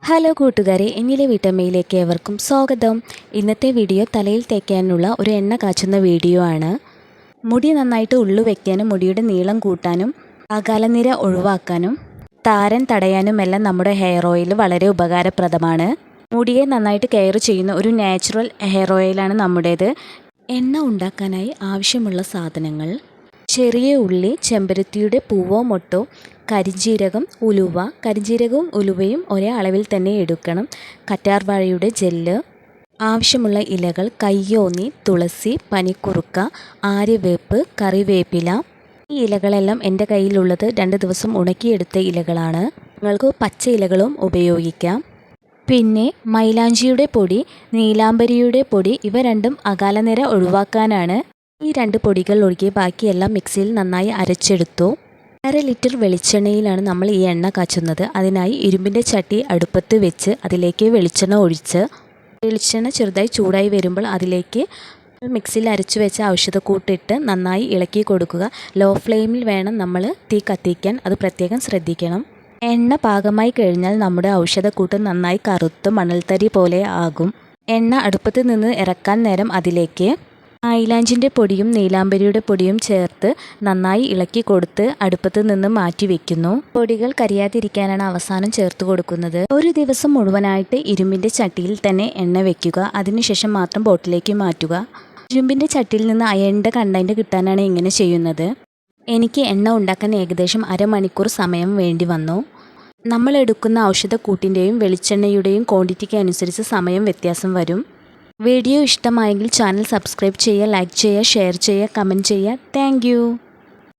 Hello കൂട്ടുകാരെ, എന്നിലെ വീട്ടമ്മയിലേക്ക് ഏവർക്കും സ്വാഗതം. ഇന്നത്തെ വീഡിയോ തലയിൽ തേക്കാനുള്ള ഒരു എണ്ണ കാച്ചുന്ന വീഡിയോ ആണ്. മുടി നന്നായിട്ട് ഉള്ളു വയ്ക്കാനും മുടിയുടെ നീളം കൂട്ടാനും അകാലനിര ഒഴിവാക്കാനും താരൻ തടയാനുമെല്ലാം നമ്മുടെ ഹെയർ ഓയിൽ വളരെ ഉപകാരപ്രദമാണ്. മുടിയെ നന്നായിട്ട് കെയർ ചെയ്യുന്ന ഒരു നാച്ചുറൽ ഹെയർ ഓയിലാണ് നമ്മുടേത്. എണ്ണ ഉണ്ടാക്കാനായി ആവശ്യമുള്ള സാധനങ്ങൾ: ചെറിയ ഉള്ളി, ചെമ്പരത്തിയുടെ പൂവോ മൊട്ടോ, കരിഞ്ജീരകം, ഉലുവ. കരിഞ്ജീരകവും ഉലുവയും ഒരേ അളവിൽ തന്നെ എടുക്കണം. കറ്റാർവാഴയുടെ ജെല്ല്, ആവശ്യമുള്ള ഇലകൾ: കയ്യോന്നി, തുളസി, പനിക്കുറുക്ക, ആര്യവേപ്പ്, കറിവേപ്പില. ഈ ഇലകളെല്ലാം എൻ്റെ കയ്യിലുള്ളത് 2 ദിവസം ഉണക്കിയെടുത്ത ഇലകളാണ്. നിങ്ങൾക്ക് പച്ച ഇലകളും ഉപയോഗിക്കാം. പിന്നെ മൈലാഞ്ചിയുടെ പൊടി, നീലാംബരിയുടെ പൊടി. ഇവ രണ്ടും അകാലനിര ഒഴിവാക്കാനാണ്. ഈ 2 പൊടികൾ ഒഴികെ ബാക്കിയെല്ലാം മിക്സിയിൽ നന്നായി അരച്ചെടുത്തു. 1/2 ലിറ്റർ വെളിച്ചെണ്ണയിലാണ് നമ്മൾ ഈ എണ്ണ കാച്ചുന്നത്. അതിനായി ഇരുമ്പിൻ്റെ ചട്ടി അടുപ്പത്ത് വെച്ച് അതിലേക്ക് വെളിച്ചെണ്ണ ഒഴിച്ച് വെളിച്ചെണ്ണ ചെറുതായി ചൂടായി വരുമ്പോൾ അതിലേക്ക് മിക്സിയിൽ അരച്ചു വെച്ച ഔഷധക്കൂട്ടിട്ട് നന്നായി ഇളക്കി കൊടുക്കുക. ലോ ഫ്ലെയിമിൽ വേണം നമ്മൾ തീ കത്തിക്കാൻ, അത് പ്രത്യേകം ശ്രദ്ധിക്കണം. എണ്ണ പാകമായി കഴിഞ്ഞാൽ നമ്മുടെ ഔഷധക്കൂട്ട് നന്നായി കറുത്ത് മണൽത്തരി പോലെ ആകും. എണ്ണ അടുപ്പത്ത് നിന്ന് ഇറക്കാൻ നേരം അതിലേക്ക് മൈലാഞ്ചിൻ്റെ പൊടിയും നീലാംബരിയുടെ പൊടിയും ചേർത്ത് നന്നായി ഇളക്കി കൊടുത്ത് അടുപ്പത്ത് നിന്ന് മാറ്റി വെക്കുന്നു. പൊടികൾ കരിയാതിരിക്കാനാണ് അവസാനം ചേർത്ത് കൊടുക്കുന്നത്. ഒരു ദിവസം മുഴുവനായിട്ട് ഇരുമ്പിൻ്റെ ചട്ടിയിൽ തന്നെ എണ്ണ വെക്കുക. അതിനുശേഷം മാത്രം ബോട്ടിലേക്ക് മാറ്റുക. ഇരുമ്പിൻ്റെ ചട്ടിയിൽ നിന്ന് അയണിൻ്റെ കണ്ടന്റ് കിട്ടാനാണ് ഇങ്ങനെ ചെയ്യുന്നത്. എനിക്ക് എണ്ണ ഉണ്ടാക്കാൻ ഏകദേശം 1/2 മണിക്കൂർ സമയം വേണ്ടി വന്നു. നമ്മൾ എടുക്കുന്ന ഔഷധക്കൂട്ടിൻ്റെയും വെളിച്ചെണ്ണയുടെയും ക്വാണ്ടിറ്റിക്ക് അനുസരിച്ച് സമയം വ്യത്യാസം വരും. വീഡിയോ ഇഷ്ടമായെങ്കിൽ ചാനൽ സബ്സ്ക്രൈബ് ചെയ്യുക, ലൈക്ക് ചെയ്യുക, ഷെയർ ചെയ്യുക, കമൻറ്റ് ചെയ്യുക. താങ്ക്